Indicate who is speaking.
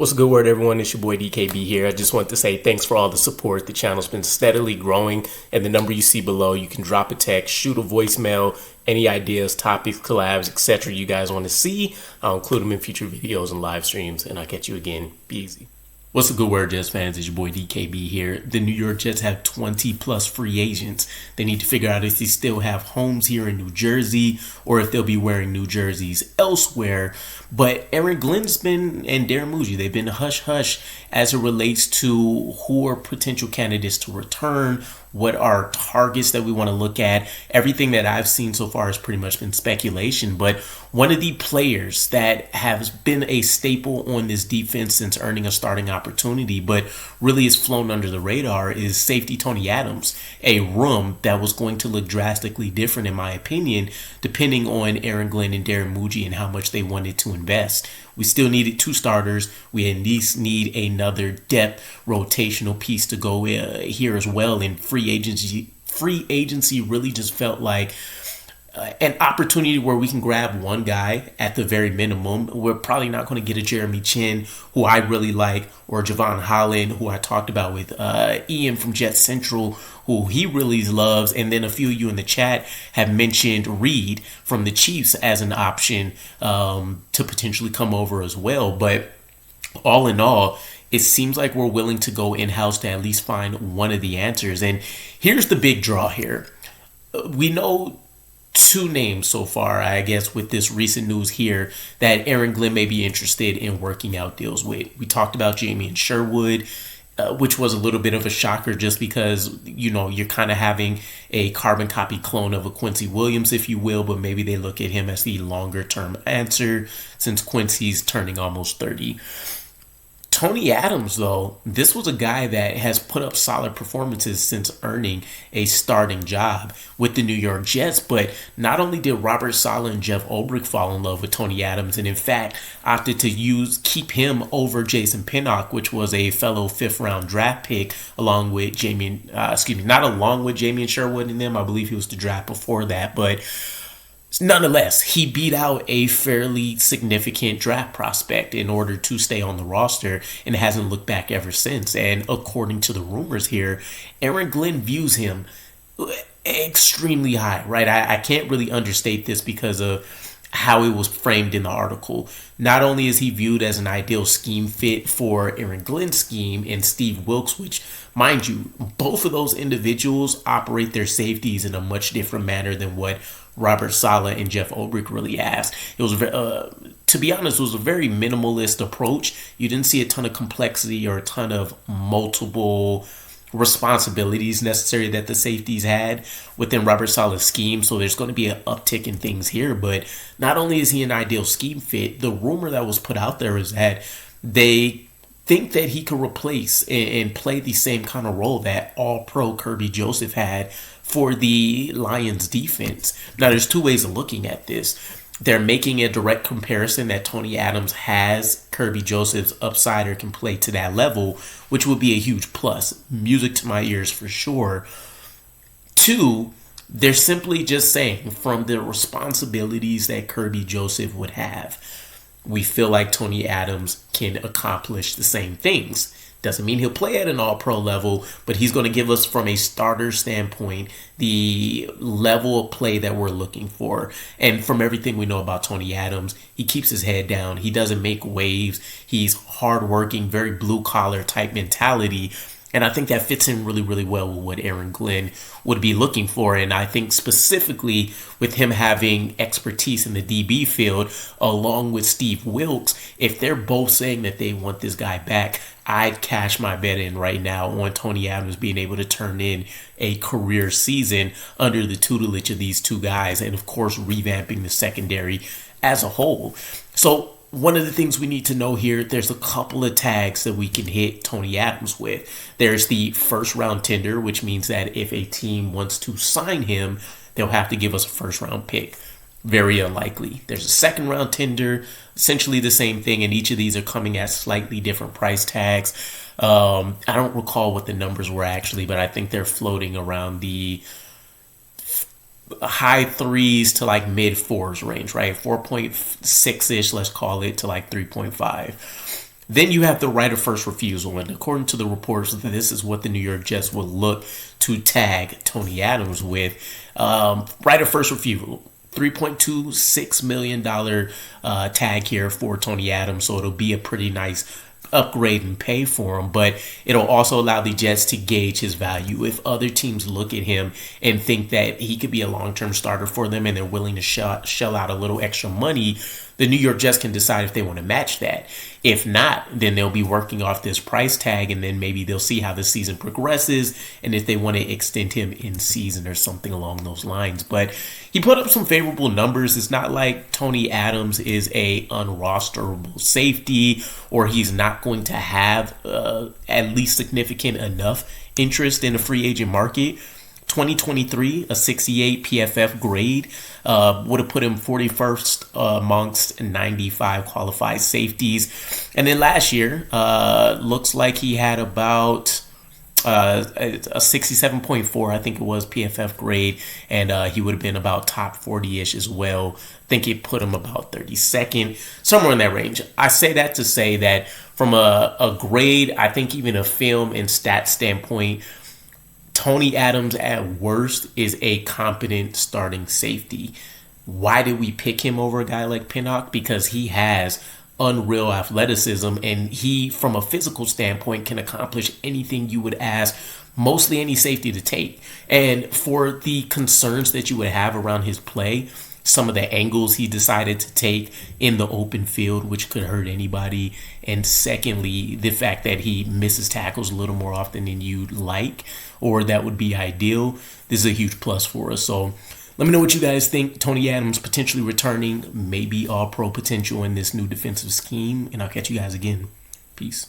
Speaker 1: What's a good word, everyone? It's your boy DKB here. I just want to say thanks for all the support. The channel's been steadily growing, and the number you see below, you can drop a text, shoot a voicemail, any ideas, topics, collabs, etc. you guys want to see. I'll include them in future videos and live streams, and I'll catch you again. Be easy. What's a good word, Jets fans? It's your boy DKB here. The New York Jets have 20 plus free agents. They need to figure out if they still have homes here in New Jersey or if they'll be wearing new jerseys elsewhere. But Aaron Glenn's been, and Darren Muji, they've been hush-hush as it relates to who are potential candidates to return, what are targets that we want to look at. Everything that I've seen so far has pretty much been speculation. But one of the players that has been a staple on this defense since earning a starting opportunity, but really has flown under the radar, is safety Tony Adams. A room that was going to look drastically different, in my opinion, depending on Aaron Glenn and Darren Muji and how much they wanted to invest. We still needed two starters. We at least need another depth rotational piece to go here as well. And free agency really just felt like an opportunity where we can grab one guy at the very minimum. We're probably not going to get a Jeremy Chin, who I really like, or Javon Holland, who I talked about with Ian from Jet Central, who he really loves. And then a few of you in the chat have mentioned Reed from the Chiefs as an option to potentially come over as well. But all in all, it seems like we're willing to go in-house to at least find one of the answers. And here's the big draw here. We know two names so far, I guess, with this recent news here that Aaron Glenn may be interested in working out deals with. We talked about Jamie Sherwood, which was a little bit of a shocker just because, you know, you're kind of having a carbon copy clone of a Quincy Williams, if you will, but maybe they look at him as the longer term answer since Quincy's turning almost 30. Tony Adams, though, this was a guy that has put up solid performances since earning a starting job with the New York Jets. But not only did Robert Saleh and Jeff Ulbrich fall in love with Tony Adams, and in fact opted to keep him over Jason Pinnock, which was a fellow 5th round draft pick, along with not along with Jamie Sherwood and them. I believe he was the draft before that, but nonetheless, he beat out a fairly significant draft prospect in order to stay on the roster and hasn't looked back ever since. And according to the rumors here, Aaron Glenn views him extremely high, right? I can't really understate this because of how it was framed in the article. Not only is he viewed as an ideal scheme fit for Aaron Glenn's scheme and Steve Wilks, which, mind you, both of those individuals operate their safeties in a much different manner than what Robert Saleh and Jeff Ulbrich really asked. It was, to be honest, it was a very minimalist approach. You didn't see a ton of complexity or a ton of multiple responsibilities necessary that the safeties had within Robert Saleh's scheme. So there's going to be an uptick in things here. But not only is he an ideal scheme fit, the rumor that was put out there is that they think that he could replace and play the same kind of role that all-pro Kerby Joseph had for the Lions defense. Now, there's two ways of looking at this. They're making a direct comparison that Tony Adams has Kerby Joseph's upside or can play to that level, which would be a huge plus. Music to my ears for sure. Two, they're simply just saying from the responsibilities that Kerby Joseph would have, we feel like Tony Adams can accomplish the same things. Doesn't mean he'll play at an all-pro level, but he's going to give us, from a starter standpoint, the level of play that we're looking for. And from everything we know about Tony Adams, he keeps his head down. He doesn't make waves. He's hardworking, very blue-collar type mentality. And I think that fits in really, really well with what Aaron Glenn would be looking for. And I think specifically with him having expertise in the DB field, along with Steve Wilks, if they're both saying that they want this guy back, I'd cash my bet in right now on Tony Adams being able to turn in a career season under the tutelage of these two guys. And of course, revamping the secondary as a whole. So one of the things we need to know here, there's a couple of tags that we can hit Tony Adams with. There's the first round tender, which means that if a team wants to sign him, they'll have to give us a first round pick. Very unlikely. There's a second round tender, essentially the same thing, and each of these are coming at slightly different price tags. I don't recall what the numbers were actually, but I think they're floating around the high threes to like mid fours range, right? 4.6-ish, let's call it, to like 3.5. Then you have the right of first refusal, and according to the reports, this is what the New York Jets will look to tag Tony Adams with. Right of first refusal, $3.26 million tag here for Tony Adams, so it'll be a pretty nice upgrade and pay for him, but it'll also allow the Jets to gauge his value. If other teams look at him and think that he could be a long-term starter for them and they're willing to shell out a little extra money, the New York Jets can decide if they want to match that. If not, then they'll be working off this price tag, and then maybe they'll see how the season progresses and if they want to extend him in season or something along those lines. But he put up some favorable numbers. It's not like Tony Adams is a unrosterable safety, or he's not going to have at least significant enough interest in the free agent market. 2023, a 68 PFF grade would have put him 41st amongst 95 qualified safeties. And then last year, looks like he had about a 67.4, I think it was, PFF grade, and he would have been about top 40-ish as well. I think it put him about 32nd, somewhere in that range. I say that to say that from a grade, I think even a film and stat standpoint, Tony Adams at worst is a competent starting safety. Why did we pick him over a guy like Pinnock? Because he has unreal athleticism, and he, from a physical standpoint, can accomplish anything you would ask mostly any safety to take. And for the concerns that you would have around his play, some of the angles he decided to take in the open field, which could hurt anybody, and secondly, the fact that he misses tackles a little more often than you'd like, or that would be ideal, this is a huge plus for us. So let me know what you guys think. Tony Adams potentially returning, maybe all pro potential in this new defensive scheme, and I'll catch you guys again. Peace.